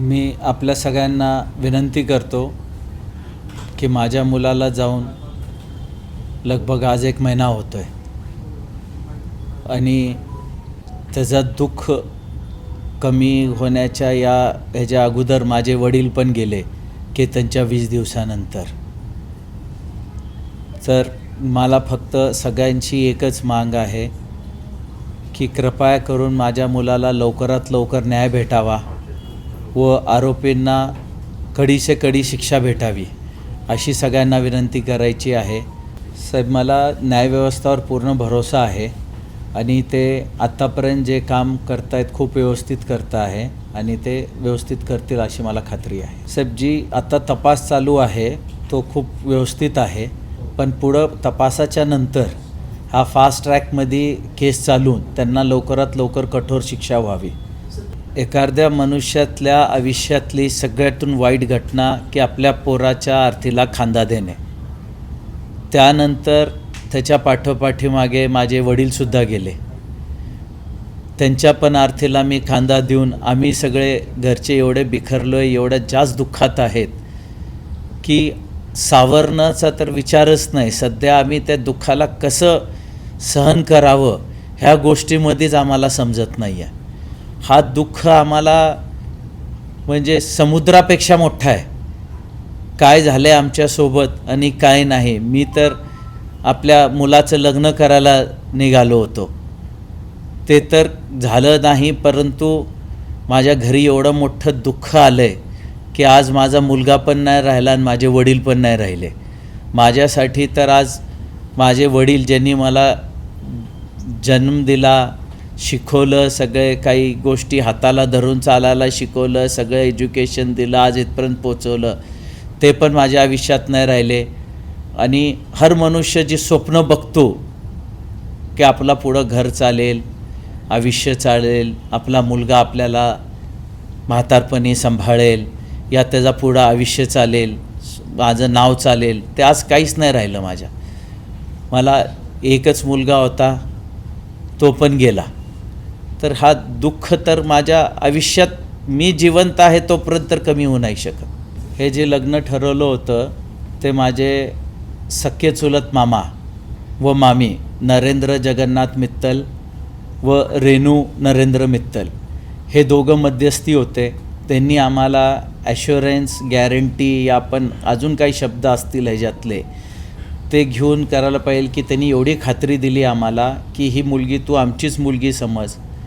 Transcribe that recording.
मी आपल्या सगळ्यांना विनंती करतो की माझ्या मुलाला जाऊन लगभग आज 1 महिना होतो आहे आणि त्याचं दुःख कमी होण्याच्या ह्याच्या अगोदर माझे वडील पण गेले की त्यांच्या 20 दिवसानंतर. तर मला फक्त सगळ्यांची एकच मांग आहे की कृपया करून माझ्या मुलाला लवकरात लवकर न्याय भेटावा व आरोपींना कडी से कडी शिक्षा भेटावी अशी सगळ्यांना विनंती करायची आहे. साहेब, मला न्यायव्यवस्थेवर पूर्ण भरोसा आहे आणि ते आत्तापर्यंत जे काम करत आहेत खूप व्यवस्थित करत आहे आणि ते व्यवस्थित करतील अशी मला खात्री आहे. साहेब, जी आता तपास चालू आहे तो खूप व्यवस्थित आहे, पण पुढं तपासाच्या नंतर हा फास्ट ट्रॅकमध्ये केस चालून त्यांना लवकरात लवकर कठोर शिक्षा व्हावी. एखाद्या मनुष्यातल्या आयुष्यातली सगळ्यातून वाईट घटना की आपल्या पोराच्या आरतीला खांदा देणे. त्यानंतर त्याच्या पाठोपाठीमागे माझे वडीलसुद्धा गेले. त्यांच्या पण आरतीला मी खांदा देऊन आम्ही सगळे घरचे एवढे बिखरलो आहे, एवढ्या जास्त दुःखात आहेत की सावरण्याचा तर विचारच नाही. सध्या आम्ही त्या दुःखाला कसं सहन करावं ह्या गोष्टीमध्येच आम्हाला समजत नाही आहे. हा दुःख आम्हाला म्हणजे समुद्रापेक्षा मोठा आहे. काय झालं आहे आमच्यासोबत आणि काय नाही. मी तर आपल्या मुलाचं लग्न करायला निघालो होतो, ते तर झालं नाही, परंतु माझ्या घरी एवढं मोठं दुःख आलं आहे की आज माझा मुलगा पण नाही राहिला आणि माझे वडील पण नाही राहिले. माझ्यासाठी तर आज माझे वडील ज्यांनी मला जन्म दिला, शिकवलं, सगळे काही गोष्टी हाताला धरून चालायला शिकवलं, सगळं एज्युकेशन दिलं, आज इथपर्यंत पोचवलं, ते पण माझ्या आयुष्यात नाही राहिले. आणि हर मनुष्य जी स्वप्न बघतो की आपला पुढं घर चालेल, आयुष्य चालेल, आपला मुलगा आपल्याला म्हातारपणी सांभाळेल, या त्याचा पुढं आयुष्य चालेल, माझं नाव चालेल, ते आज काहीच नाही राहिलं माझ्या. मला एकच मुलगा होता, तो पण गेला. तर हा दुःख तर माझ्या आयुष्यात मी जिवंत आहे तोपर्यंत तर कमी होऊ नाही शकत. हे जे लग्न ठरवलं होतं ते माझे सख्खे चुलत मामा व मामी नरेंद्र जगन्नाथ मित्तल व रेणू नरेंद्र मित्तल हे दोघं मध्यस्थी होते. त्यांनी आम्हाला ॲश्युरन्स, गॅरंटी या पण अजून काही शब्द असतील ह्याच्यातले ते घेऊन करायला पाहिजे की त्यांनी एवढी खात्री दिली आम्हाला की ही मुलगी तू आमचीच मुलगी समज